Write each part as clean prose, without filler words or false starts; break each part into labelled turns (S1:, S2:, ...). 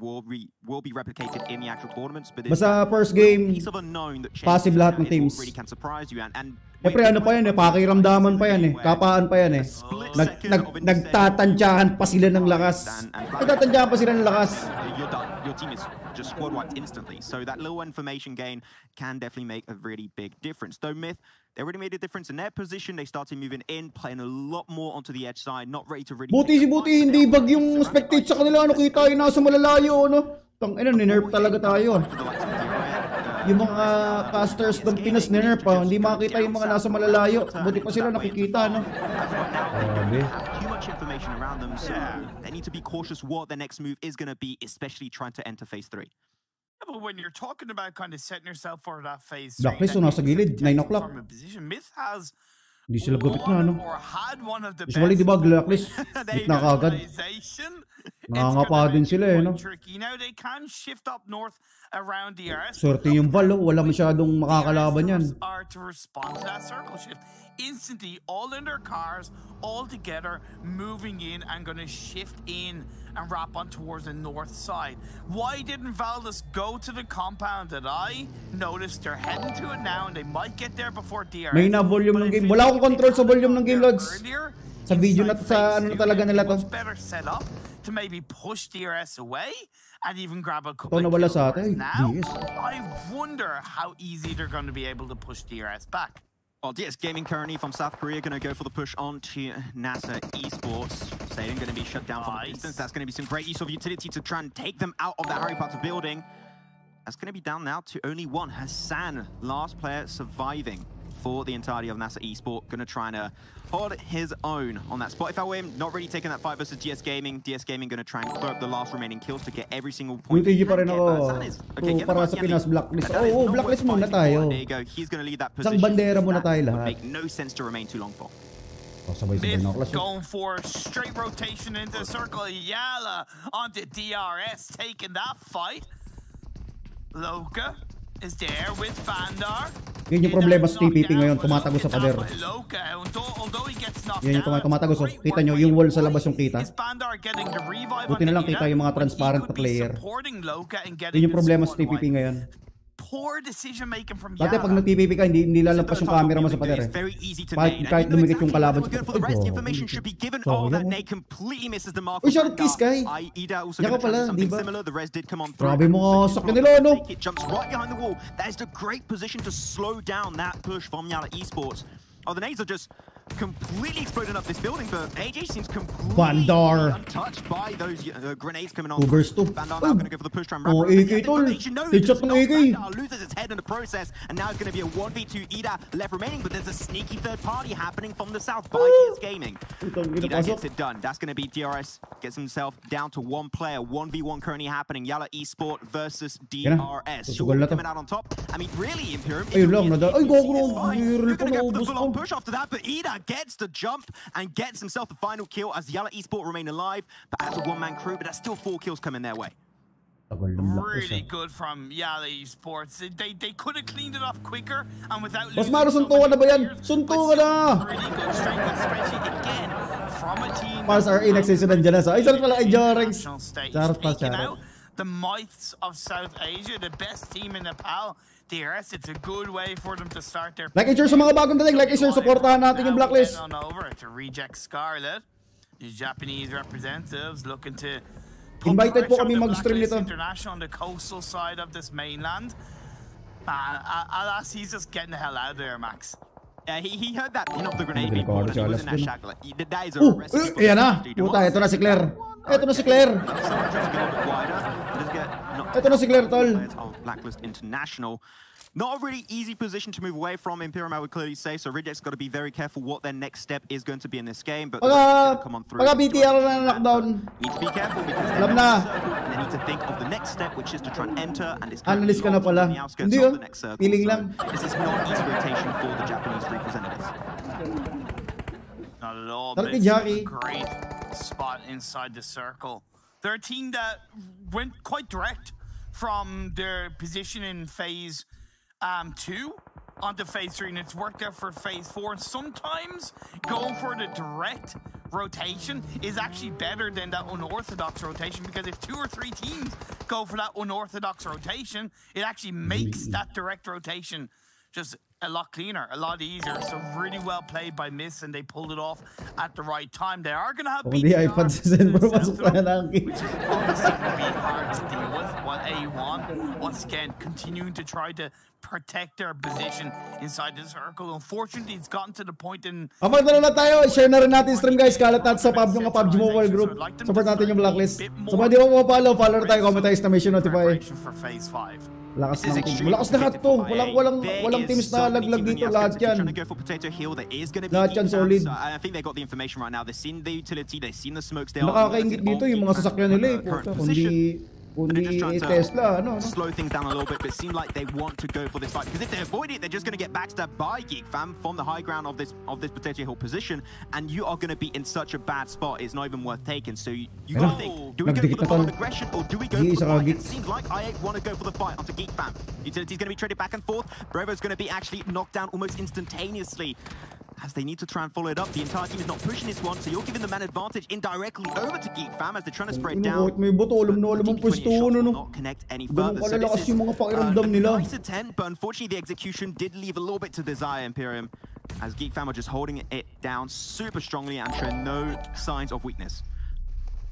S1: will be replicated in the actual tournaments. But
S2: basta first game, passive lahat ng teams.
S1: Really can surprise you and
S2: Siyempre ano pa yan eh, pakiramdaman pa yan eh, kapaan pa yan eh. Nagtatansyahan pa sila ng lakas. Nagtatansyahan pa sila ng lakas.
S1: Your team is just squad wiped instantly. So that little information gain can definitely make a really big difference. Though Myth, they already made a difference in their position. They started moving in, playing a lot more onto the edge side, not ready to really...
S2: Buti hindi bag yung spectate sa kanila, ano, kita yung nasa malalayo, ano. Tangina, ninerf talaga tayo. Yung mga casters ng Pinas ninerf pa, hindi makita yung mga nasa malalayo. Buti pa sila nakikita, no.
S1: Too much information around them, so they need to be cautious what their next move is going to be, especially trying to enter phase 3.
S3: But when you're talking about kind of setting yourself for that phase 3,
S2: Blacklist, so nasa gilid, 9 o'clock.
S3: Myth has
S2: hindi sila gupit na, ano. Usually, di ba, Blacklist, git na kagad. Nangangapa din sila, eh, no. Swerte yung Val, wala masyadong makakalaban yan.
S3: Instantly, all in their cars, all together, moving in and going to shift in and wrap on towards the north side. Why didn't Valdez go to the compound that I noticed? They're heading to it now and they might get there before DRS.
S2: May na-volume ng game. Wala akong control sa volume ng game, Lods. Sa video na sa ano talaga nila to.
S3: Better set up to maybe push DRS away and even grab a couple
S2: of kills
S3: now. I wonder how easy they're going to be able to push DRS back.
S1: Well, DS Gaming currently from South Korea going to go for the push onto NASA Esports. Satan going to be shut down from the distance. That's going to be some great use of utility to try and take them out of the Harry Potter building. That's going to be down now to only one. Hassan, last player surviving for the entirety of NASA Esports. Going to try and hold his own on that spot. If I win, not really taking that fight versus DS Gaming. DS Gaming going to try and clear up the last remaining kills to get every single point.
S2: UTG pa rin ako. Para sa Pinas Blacklist. Oh, Blacklist muna tayo.
S1: There you go. He's going to lead that position.
S2: Isang bandera muna tayo lahat.
S1: Make no sense to remain too long for.
S3: Myth going for straight rotation into the circle. Yala onto DRS taking that fight. Loka is there with Bandar.
S2: Yun yung problema sa TPP ngayon, tumatago sa pader. Yan yung tumatago sa, kita nyo, yung wall sa labas yung kita. Buti na lang kita yung mga transparent na player. Yun yung problema sa TPP ngayon. Dati pag nag-TPP ka, hindi lalampas yung camera mo sa pader eh. Kahit lumikit yung kalaban sa pader. Uy, short kiss kay. Yan ka pala, di ba? Grabe mo sa kanila, no?
S1: That is the great position to slow down that push from Yala Esports. Oh, the nades are just completely exploding up this building, but AJ seems completely untouched by those grenades coming on. Bandar now going to go for the push try and wrap around the information. No, Bandar loses its head in the process, and now it's going to be a 1v2 Ida left remaining, but there's a sneaky third party happening from the south by DS Gaming. Ida gets it done. That's going to be DRS, gets himself down to one player. 1v1 currently happening. Yala Esport versus DRS. Sure, coming out on top. I mean, really, Imperium. It's going to go for the full-on push after that, but Ida gets the jump and gets himself the final kill as Yala Esport remain alive, but as a one-man crew, but that's still 4 kills coming their way.
S3: Really good from Yala Esports. They could have cleaned it up quicker and without losing.
S2: Mas maro suntukan na ba yan? Suntukan na!
S3: Really good strength, especially again from a team.
S2: Pars RE next season nandiyan na sa. Ay, sarap pala ay Jorex. Charot pa, charot.
S3: The myths of South Asia, the best team in Nepal. DRS, it's a good way for them to start their.
S2: Like and share sa mga bagong dating, like and share, supportahan natin yung Blacklist.
S3: On over to reject Scarlet. The Japanese representatives looking to.
S2: Invited po kami mag-stream nito.
S3: International on the coastal side of this mainland. Alas, he's just getting the hell out of there, Max.
S1: Yeah, he heard that pin of the grenade being pulled and he was in that shack. Like, that is a recipe for
S2: ayan na. Puta, ito na si Claire. Ito na si Claire. Ito na si Claire, tol.
S1: Blacklist International. Not a really easy position to move away from, Imperium, I would clearly say. So Reject's got to be very careful what their next step is going to be in this game. But come on through.
S2: Pagka BTR na lockdown.
S1: Need to be careful because
S2: alam na.
S1: They need to think of the next step, which is to try and enter. And this
S2: analyst ka na pala. Hindi yun. Feeling lang.
S1: This is not easy rotation for the Japanese representatives.
S3: Not at all, but it's a great spot inside the circle. They're a team that went quite direct from their position in phase 2 onto phase 3, and it's worked out for phase 4. And sometimes going for the direct rotation is actually better than that unorthodox rotation, because if 2 or 3 teams go for that unorthodox rotation, it actually makes that direct rotation just a lot cleaner, a lot easier. So really well played by Miss, and they pulled it off at the right time. They are going to have BTR, which is obviously going to be hard to deal with. What A1, once again, continuing to try to protect their position inside the circle. Unfortunately, it's gotten to the point in...
S2: na tayo. Share na rin natin stream, guys. Kalat natin sa PUBG Mobile Group. Support natin yung Blacklist. So, pwede mo follow na tayo, comment tayo, station notify.
S3: For phase 5.
S2: Lakas ng team. Malakas lahat to. Walang teams na laglag dito. Lahat yan. Lahat yan solid.
S1: I think they got the information right now. They've seen the utility. They've seen the smokes.
S2: Nakakaingit dito yung mga sasakyan nila eh. Kundi Tesla, no?
S1: Slow things down a little bit, but it seemed like they want to go for this fight, because if they avoid it, they're just going to get backstabbed by Geek Fam from the high ground of this Potato Hill position, and you are going to be in such a bad spot. It's not even worth taking. So you got to think: do we go for the follow aggression, or do we go for the fight? It seems like I8 want to go for the fight onto Geek Fam. Utility's going to be traded back and forth. Brevo's going to be actually knocked down almost instantaneously, as they need to try and follow it up. The entire team is not pushing this one, so you're giving the man advantage indirectly over to Geek Fam as they're trying to spray it down.
S2: May boto, alam ang pwesto,
S1: Not connect any further. So this is nice attempt, but unfortunately the execution did leave a little bit to desire, Imperium, as Geek Fam are just holding it down super strongly and showing no signs of weakness.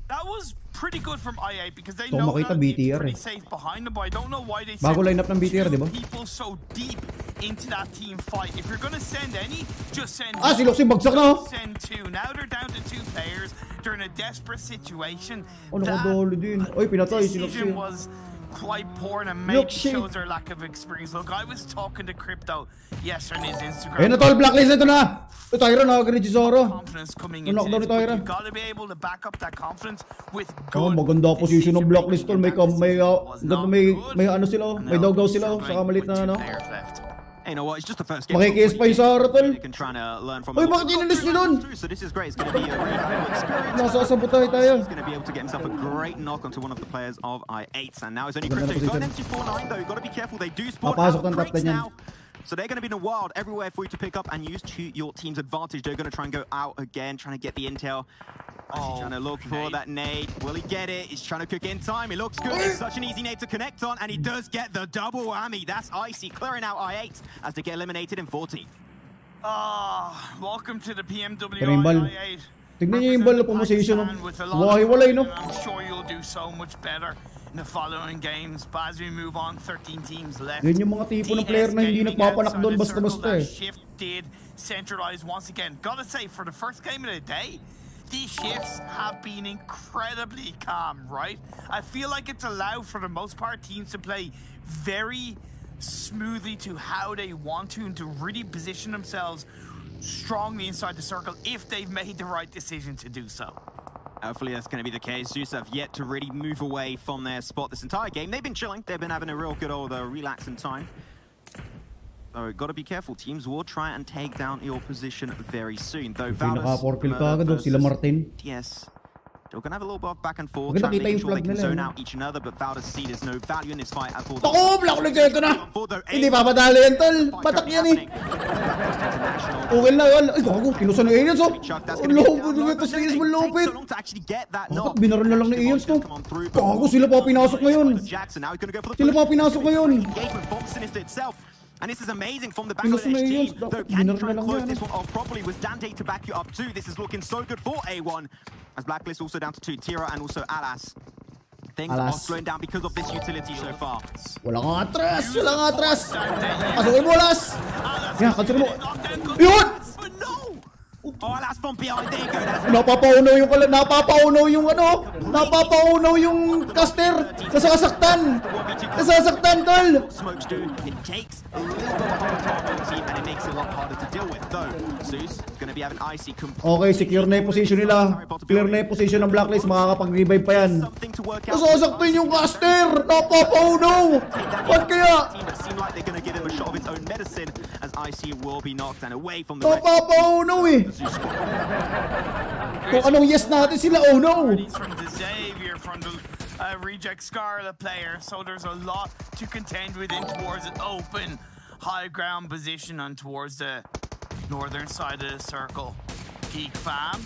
S3: That was pretty good from I8, because they know that it's pretty safe behind them, but I don't know why they send people so deep into that team fight. If you're going to send any, just send one. Send 2. Now they're down to 2 players. They're in a desperate situation. That decision was quite poor, and maybe shows their lack of experience. Look, I was talking to Crypto yesterday on his Instagram.
S2: Blacklist ito na. Tyra na agad ni Zoro.
S3: Confidence coming into this, but you got to be able to back up that confidence with good.
S2: Maganda position ng Blacklist tol. May ano sila, may dogdaw sila sa kamalit na ano.
S1: You know what? It's just the first game.
S2: Makikis pa yung Zoro tol.
S1: You can try to learn from.
S2: Oy, bakit inalis niyo dun?
S1: So this is great. It's going to be a really valuable experience.
S2: Nasasabutay tayo.
S1: He's going to be able to get himself a great knock onto one of the players of I8, and now it's only Crypto. He's got an MG49 though. You've got to be careful. They do spawn out crates now. So they're going to be in the wild everywhere for you to pick up and use to your team's advantage. They're going to try and go out again, trying to get the intel. He's trying to look for that nade. Will he get it? He's trying to cook in time. It looks good. It's such an easy nade to connect on, and he does get the double whammy. That's Icy clearing out I8 as they get eliminated in 14th.
S3: Welcome to the PMW I8.
S2: Tignan niyo yung ball na position. Walay, no?
S3: I'm sure you'll do so much better in the following games, but as we move on, 13 teams left.
S2: Yan yung mga tipo ng player na hindi nagpapanak doon basta-basta eh.
S3: Shift did centralize once again. Gotta say, for the first game of the day, these shifts have been incredibly calm, right? I feel like it's allowed, for the most part, teams to play very smoothly to how they want to, and to really position themselves strongly inside the circle if they've made the right decision to do so.
S1: Hopefully that's going to be the case. Zeus have yet to really move away from their spot this entire game. They've been chilling. They've been having a real good old relaxing time. So got to be careful. Teams will try and take down your position very soon. Though yes. They're going to have a little bit of back and forth, trying to make sure they can zone out each another, but Valda's see there's no value in this fight at all.
S2: Blacklist ito na! Hindi papadali yan, tol! Batak yan eh! Okay na yan! Ay, gago! Kinusan ng aliens, oh! Ang lobo nyo ito sa aliens mo lopit! Bakit binaril na lang ng aliens, no? Gago! Sila pa pinasok ngayon! Sila pa pinasok ngayon!
S1: And this is amazing from the Bangladesh team. Though can you try and close this one off properly with Dante to back you up too? This is looking so good for A1. As Blacklist also down to 2, Tira and also Alas. Things are slowing down because of this utility so far.
S2: Walang atras! Walang atras! Pasukin mo, Alas! Yan, kansir mo. Yun!
S1: Oh, Alas from behind. There you go.
S2: Napapaunaw yung caster. Nasasaktan, tol.
S1: Smokes do. It takes a little bit of a hard team, and it makes it a lot harder to deal with. Though Zeus is going to be having Icy complete.
S2: Okay, secure na yung position nila. Clear na yung position ng Blacklist. Makakapag-revive pa yan. Nasasaktan yung caster. Napapaunaw. Ba't kaya?
S1: It seemed like they're going to give him a shot of its own medicine, as Icy will be knocked and away from the.
S2: Napapaunaw eh. Kung anong yes natin sila, oh no!
S3: From the Xavier, from the reject Scarlet player, so there's a lot to contend with in towards an open high ground position and towards the northern side of the circle. Geek Fam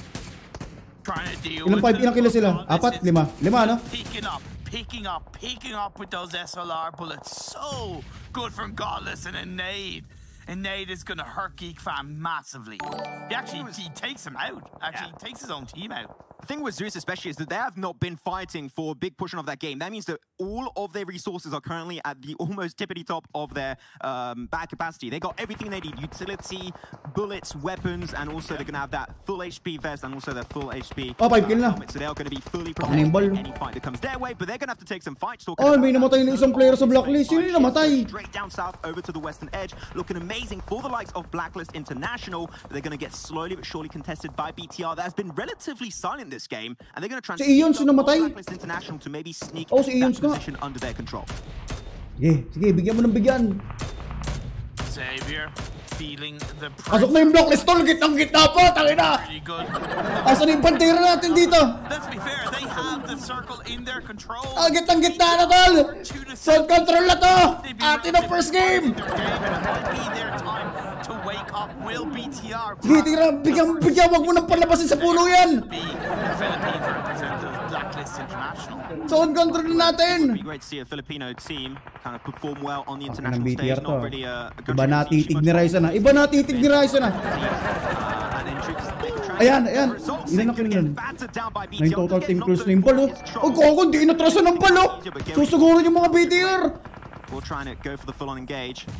S2: Ilang 5, ilang kilos sila? 4, 5. 5, no?
S3: Picking up with those SLR bullets. So good from Godless and a nade. And nade is going to hurt Geek Fam massively. He takes him out. He takes his own team out.
S1: The thing with Zeus especially is that they have not been fighting for a big portion of that game. That means that all of their resources are currently at the almost tippity top of their bad capacity. They got everything they need: utility, bullets, weapons, and also they're going to have that full HP vest and also their full HP helmet. So they are going to be fully prepared for any fight that comes their way, but they're going to have to take some fights.
S2: May namatay na isang player sa Blacklist. Sino yung namatay?
S1: Straight down south over to the western edge, looking amazing for the likes of Blacklist International. They're going to get slowly but surely contested by BTR. That has been relatively silent this game, and they're going to try and Blacklist International to maybe sneak that position under their control.
S2: Sige, bigyan mo ng bigyan.
S3: Xavier feeling the
S2: pressure. Pasok na yung Blacklist, tol. Gitang-gitna pa, tangina. Asan yung pantera natin dito?
S3: Let's be fair, they have the circle in their control.
S2: Gitang-gitna na, tol. Sound control na to. Atin ang first game.
S3: To wake up, will BTR.
S2: Sige, tira, bigyan, wag mo nang palabasin sa puno yan.
S3: The Philippines represent the Blacklist International.
S2: Sound control na natin.
S1: It'd be great to see a Filipino team kind of perform well on the international stage. Not really a
S2: Iba natitig ni Raisa na. Ayan. Ilan na kailan. 9 total team kills na yung balo. Kung di inatrasan ng balo. Susuguro yung mga BTR.
S1: We're trying to go for the full-on engage.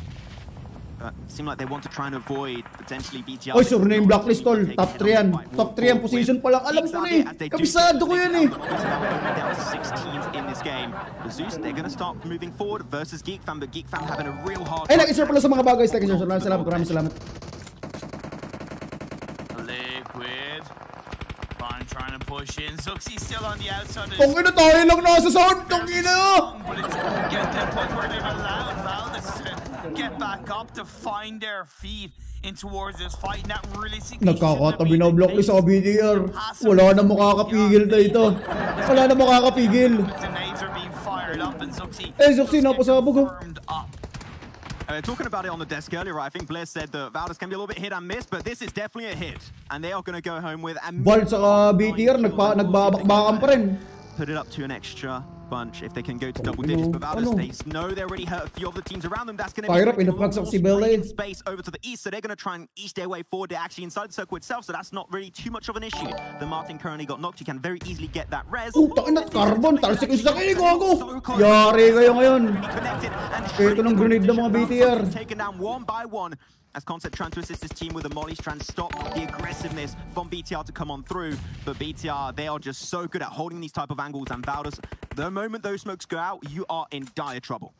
S1: Seem like they want to try and avoid potentially BTR.
S2: Oy, sure na yung Blacklist, tol. Top 3 yan. Top 3 yan position pa lang. Alam ko na eh. Kabisado ko yan eh.
S1: Down to 6 teams in this game. The Zeus, they're going to start moving forward versus Geek Fam, but Geek Fam having a real hard time.
S2: Ay, nag-insert pala sa mga bagay. Maraming salamat.
S3: Liquid. Fine, trying to push in. Zuxi still on the outside.
S2: Kung ina tayo lang nasa sound. Kung ina.
S3: But it's getting to the point where they've allowed Valdez to get back up to find their feet in towards this fight. That really
S2: Nakakatabi na Blacklist sa BDR. Wala na makakapigil dito. Wala na makakapigil. Zuxi napasabog.
S1: Talking about it on the desk earlier, I think Blair said that Valdez can be a little bit hit and miss, but this is definitely a hit. And they are going to go home with a
S2: Ball sa BTR, nagbabakbakan pa rin.
S1: Put it up to an extra bunch if they can go to double digits, but Valdez, they know they already hurt a few of the teams around them. That's going to be space over to the east, so they're going to try and ease their way forward. They're actually inside the circle itself, so that's not really too much of an issue. The Martin currently got knocked. He can very easily get that res.
S2: Takin na carbon, talsik yung sakay ko ako. Yari kayo ngayon. Ito ng grenade ng mga BTR.
S1: Taken down one by one. As Concept trying to assist his team with the mollies, trying to stop the aggressiveness from BTR to come on through. But BTR, they are just so good at holding these type of angles. And Valdez, the moment those smokes go out, you are in dire trouble.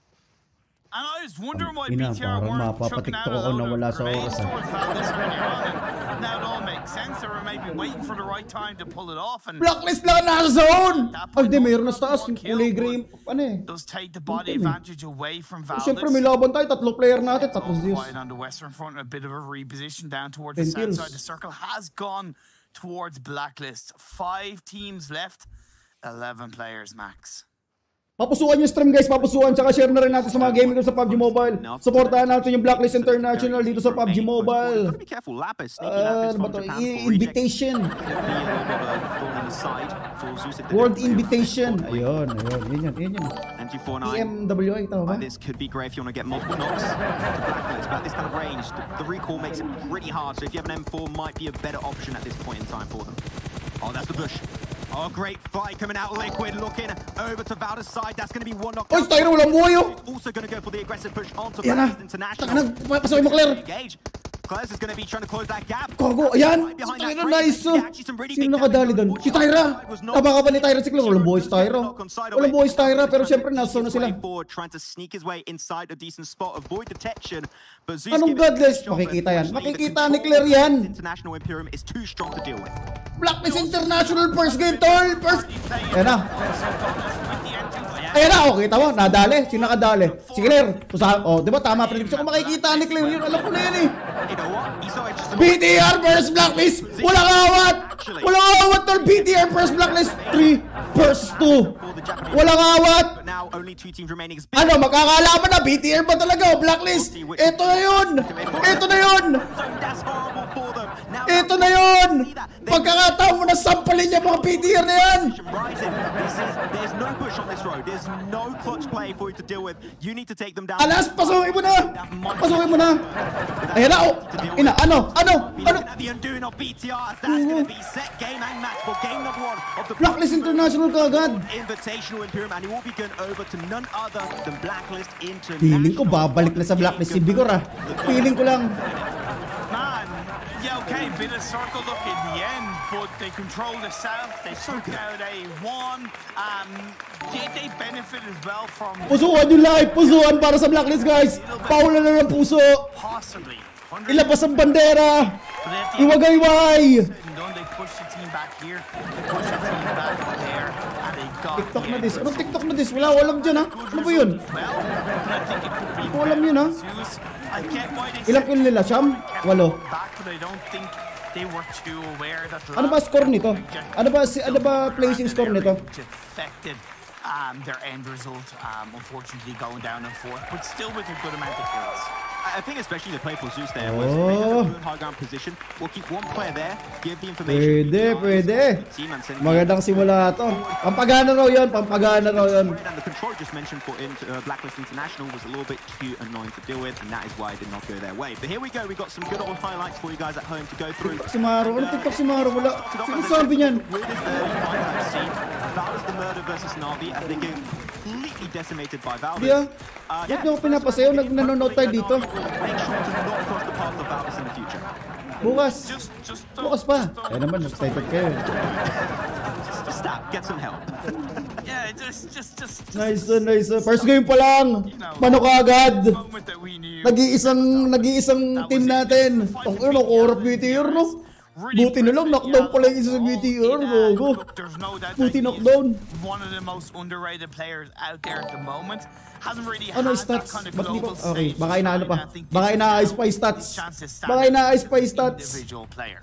S3: And I was wondering why BTR weren't chucking out a load of grenades towards Valdez earlier on. Now it all makes sense. They were maybe waiting for the right time to pull it off. And
S2: Blacklist lang nasa zone! Ay, di, mayroon na sa taas. Yung kulay gray, ano eh.
S3: Does take the body advantage away from Valdez.
S2: Siyempre, may laban tayo. 3 player natin. 3 Zeus.
S3: Wide on the western front, a bit of a reposition down towards the south side. The circle has gone towards Blacklist. 5 teams left, 11 players max.
S2: Papusuan yung stream, guys. Papusuan. Tsaka share na rin natin sa mga gaming ko sa PUBG Mobile. Supportahan natin yung Blacklist International dito sa PUBG Mobile. Ano ba to? Invitation. World Invitation. Ayun. Yun. PMWI. Tama ba?
S1: This could be great if you want to get multiple knocks to Blacklist. But this kind of range, the recall makes it pretty hard. So if you have an M4, might be a better option at this point in time for them. Oh, that's the bush. Oh, great fight coming out. Liquid looking over to Valdez's side. That's going to be one knockdown.
S2: Oh, Styro, walang buhay oh.
S1: He's also going to go for the aggressive push onto Blacklist International.
S2: Pasawin mo, Claire.
S1: Claire's is going to be trying to close that gap.
S2: Kogo, ayan. Styro, nice. Sino nakadali doon? Si Tyra. Napaka pa ni Tyra si Claire. Walang buhay si Tyra. Walang buhay si Tyra, pero syempre nasa na sila.
S1: Trying to sneak his way inside a decent spot, avoid detection.
S2: Anong godless? Makikita yan. Makikita ni Claire yan.
S1: International Imperium is too strong to deal with.
S2: Blacklist International first game, tol. First. Ayan na. Ayan na, okay, tama, nadali. Sino nakadali? Si Claire. Di ba tama prediction? Kung makikita ni Claire yun, alam ko na yan eh. BTR versus Blacklist! Walang awat! Walang awat tol! BTR versus Blacklist! 3 versus 2. Walang awat! Ano, magkakalaman na BTR ba talaga o Blacklist? Ito na yun! Ito na yun! Ito na yun! Pagkakataon mo na sampalin niya mga BTR na yan! Alas, pasukin mo na! Pasukin mo na! Ayan na, ano? Blacklist International ka agad! Feeling ko babalik na sa Blacklist si Vigor ah. Feeling ko lang.
S3: Yeah, okay, bit of circle look in the end, but they control the south, they took out A1, did they benefit as well from...
S2: Pusuan yung live, pusuan para sa Blacklist guys! Paulan na ng puso!
S3: Possibly.
S2: Ilabas ang bandera! Iwagayway!
S3: They push the team back here, they push the team back there, and they got...
S2: TikTok na dis. Anong TikTok na dis? Wala, walang dyan ha? Ano ba yun? Hindi ko alam yun ha? Ilang kill nila? Siyam? 8. Ano ba score nito? Ano ba placing score nito?
S3: Their end result, unfortunately, going down in 4th, but still with a good amount of kills.
S1: I think especially the playful Zeus there was make a good high ground position. We'll keep one player there, give the information.
S2: Pwede. Magandang simula to. Pampagana raw yun.
S1: And the control just mentioned for Blacklist International was a little bit too annoying to deal with, and that is why it did not go their way. But here we go. We got some good old highlights for you guys at home to go through.
S2: TikTok si Maro. Ano TikTok si Maro? Wala. Sino sabi niyan?
S1: That was the murder versus Navi as they get completely decimated by Valdes.
S2: Yeah. Ba't nyo pinapasayaw? Nanonood tayo dito.
S1: Make sure to not cross the path of Valdes in the future.
S2: Bukas pa. Kaya naman, excited kayo.
S1: Just stop. Get some help.
S3: Yeah, just.
S2: Nice. First game pa lang. Mano ka agad. Nag-iisang team natin. Ang korap BTR, no? Buti na lang, knockdown pala yung isa sa BTR. Buti knockdown.
S3: One of the most underrated players out there at the moment. Hasn't really had
S2: ano
S3: that
S2: stats?
S3: kind of
S2: Ba't di
S3: global
S2: pa? Okay,
S3: stage.
S2: baka inaano pa. Baka inaayos pa yung stats. Baka inaayos pa yung stats.
S3: Individual player.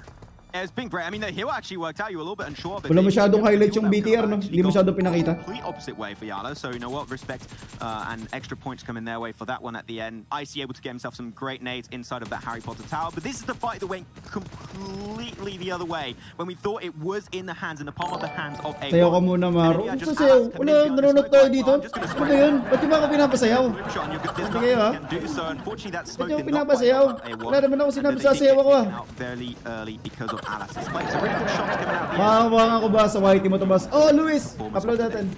S1: It's been great. I mean, the hill actually worked out. You were a little bit unsure of it.
S2: Wala masyadong highlight yung BTR, no? Hindi masyadong pinakita.
S1: Complete opposite way for Yala. So, you know what? Respect and extra points coming their way for that one at the end. Icy able to get himself some great nades inside of that Harry Potter tower. But this is the fight that went completely the other way. When we thought it was in the hands, in the palm of the hands of A1.
S2: Sayaw ka muna, Maro. Ano sasayaw? Wala, nanonood tayo dito. Ano ba yun? Ba't di ba ako pinapasayaw? Ba't kayo, ha? Ba't yung pinapasayaw? Wala naman ako sinabi sasayaw ako, ha?
S1: Fairly early because of Alice's play. So really good shots coming out.
S2: Makakuha ko ba sa whitey mo to, boss? Oh, Luis! Upload natin.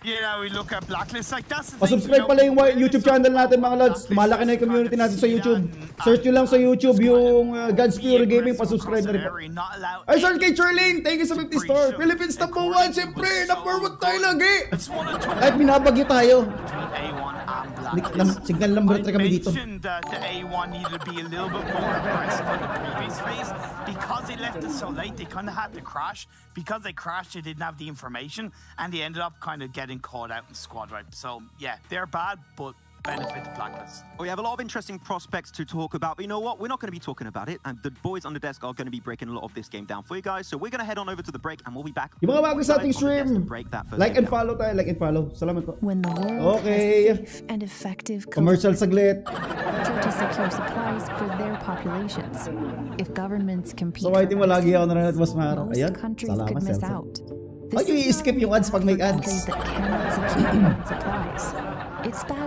S3: You know, we look at Blacklist like that's the
S2: thing. Subscribe pala yung YouTube channel natin, mga lads. Malaki na yung community natin sa YouTube. Search nyo lang sa YouTube yung God's Pure Gaming. Pa-subscribe na rin po. Ay, Sir K. Charlene, thank you sa 50 store. Philippines number 1, siyempre. Number 1 tayo lagi. Kahit binabagyo tayo. Signal number 3 kami dito.
S3: The A1 needed to be a little bit more aggressive on the previous phase. Because they left it so late, they kind of had to crash. Because they crashed, they didn't have the information. And they ended up kind of getting caught out in squad right. So yeah, they're bad, but benefit the Blacklist.
S1: We have a lot of interesting prospects to talk about, but you know what? We're not going to be talking about it, and the boys on the desk are going to be breaking a lot of this game down for you guys. So we're going to head on over to the break, and we'll be back.
S2: Yung mga bago sa ating stream, like and follow tayo, like and follow. Salamat po.
S4: When the world has safe and effective
S2: commercial saglit
S4: to secure supplies for their populations. If governments compete,
S2: so why mo lagi ako nanonood mas maharo? Ayan.
S4: Countries could miss out.
S2: Ay, i-skip yung ads pag may ads.
S4: Supplies.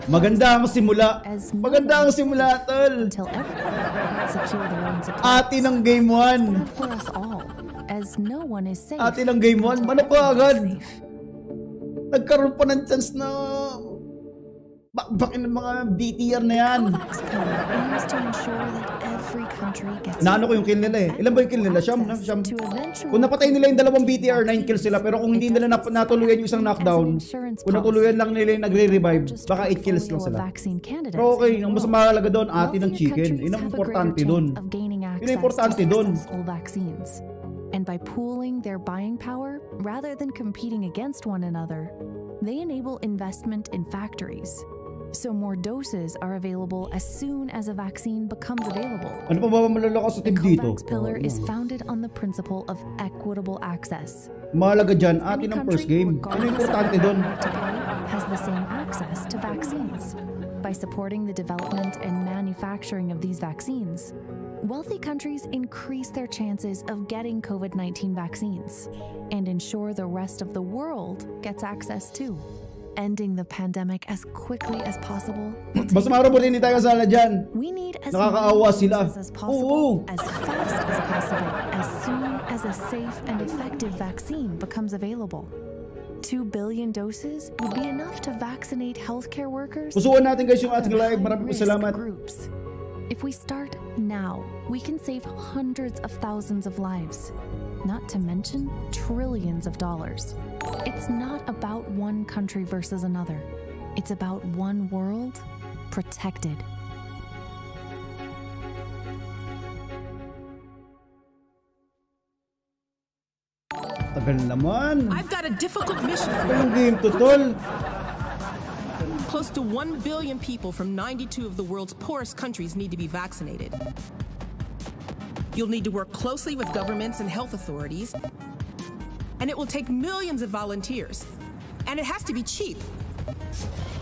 S2: Maganda ang simula. Maganda ang simula, tol. Ati ng game 1. Ati ng game 1. Mano pa agad? Nagkaroon pa ng chance na bakbakin ng mga BTR na yan. Naano ko yung kill nila eh. Ilan ba yung kill nila? Siyam. Kung napatay nila yung 2 BTR, 9 kills sila. Pero kung hindi nila natuluyan yung isang knockdown, kung natuluyan lang nila yung nagre-revive, baka 8 kills lang sila. Pero okay, ang mas mahalaga doon, ati ng chicken. Yun ang importante doon. Yun ang importante doon.
S4: And by pooling their buying power, rather than competing against one another, They enable investment in factories, so more doses are available as soon as a vaccine becomes available.
S2: Ano pa ba malalakas sa
S4: The
S2: team dito?
S4: COVAX pillar is founded on the principle of equitable access.
S2: Mahalaga dyan,
S4: Any
S2: atin ang
S4: country,
S2: first game. Ano
S4: regardless
S2: importante
S4: of
S2: doon?
S4: how to pay, has the same access to vaccines. By supporting the development and manufacturing of these vaccines, wealthy countries increase their chances of getting COVID-19 vaccines and ensure the rest of the world gets access too. Ending the pandemic as quickly as possible.
S2: Basta marabot hindi tayo kasala dyan.
S4: We need as
S2: Nakakaawa
S4: many
S2: sila.
S4: doses as possible,
S2: Oo.
S4: as fast as possible, as soon as a safe and effective vaccine becomes available. 2 billion doses would be enough to vaccinate healthcare workers.
S2: Pusuan natin guys yung
S4: and
S2: ating live.
S4: other
S2: Maraming
S4: high-risk
S2: salamat.
S4: groups. If we start now, we can save hundreds of thousands of lives, not to mention trillions of dollars. It's not about one country versus another. It's about one world protected.
S2: Tagal naman.
S5: I've got a difficult mission for
S2: Anong
S5: you.
S2: game to, tol?
S5: Close to 1 billion people from 92 of the world's poorest countries need to be vaccinated. You'll need to work closely with governments and health authorities, and it will take millions of volunteers. And it has to be cheap.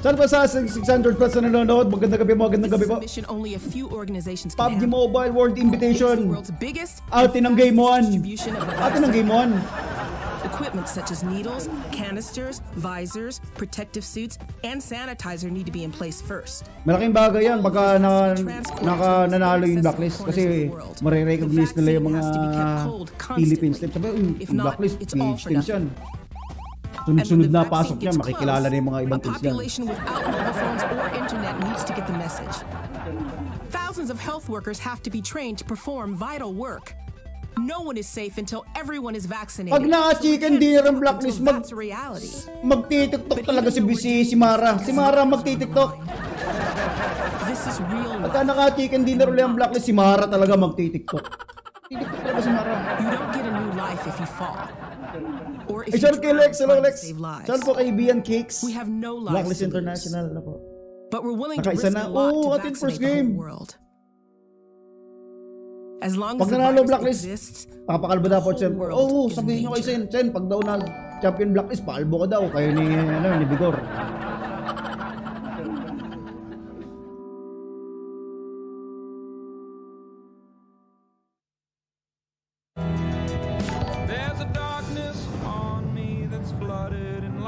S2: Saan ba sa 600 plus na nanonood? Magandang gabi mo, magandang gabi
S5: This is
S2: po.
S5: a mission only a few organizations can
S2: PUBG
S5: handle.
S2: Mobile World
S5: It's the
S2: Invitation.
S5: world's biggest
S2: Atin ang game 1.
S5: distribution of the
S2: Atin ang game 1.
S5: Equipment such as needles, canisters, visors, protective suits, and sanitizer need to be in place first.
S2: Malaking bagay yan baka nanalo yung Blacklist kasi marirecognize nila yung mga Philippines teams. Sabi, yung Blacklist, PH teams yan. Sunod-sunod na pasok yan, makikilala na yung mga ibang
S5: a
S2: teams yan.
S5: population without mobile phones or internet needs to get the message. Thousands of health workers have to be trained to perform vital work. No one is safe until everyone is vaccinated.
S2: Pag naka-chicken dinner ang Blacklist,
S5: That's a reality.
S2: magtitiktok talaga si Mara. Si Mara magtitiktok.
S5: This is real
S2: Pagka
S5: life.
S2: naka-chicken dinner ulit ang Blacklist, si Mara talaga magtitiktok. Titiktok talaga si Mara.
S5: You don't get a new life if you fall. Or if
S2: Ay,
S5: you
S2: shout kay
S5: drown
S2: Lex. Hello,
S5: trying to
S2: Lex.
S5: save lives.
S2: Shout po kay Bian Cakes.
S5: We have no lives
S2: Blacklist
S5: to lose.
S2: International na po.
S5: But we're willing to
S2: Nakaisa
S5: risk
S2: na.
S5: a lot
S2: Oo,
S5: to
S2: atin
S5: vaccinate
S2: first
S5: the
S2: game.
S5: whole world. As long
S2: Pag
S5: as the
S2: nanalo
S5: virus
S2: Blacklist,
S5: exists,
S2: papakalbo daw po
S5: the
S2: Sen.
S5: whole world
S2: Oo,
S5: is
S2: sabihin
S5: in
S2: nyo kay
S5: danger.
S2: Sen. Pag daw nag-champion Blacklist, paalbo ka daw. Kayo ni Bigor.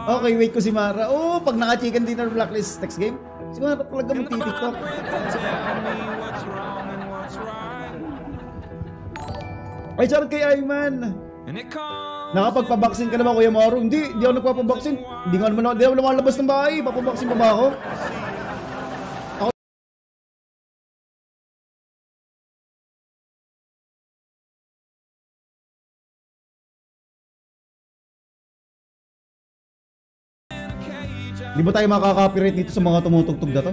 S2: Okay, wait ko si Mara. Oh, pag naka-chicken dinner Blacklist next game, si Mara talaga magtitiktok. Ay, shout kay Ayman. Nakapagpabaksin ka na ba, Kuya Maru? Hindi ako nagpapabaksin. Hindi ako lumalabas ng bahay. Papabaksin pa ba ako? Di ba tayo makaka-copyright dito sa mga tumutugtog na to?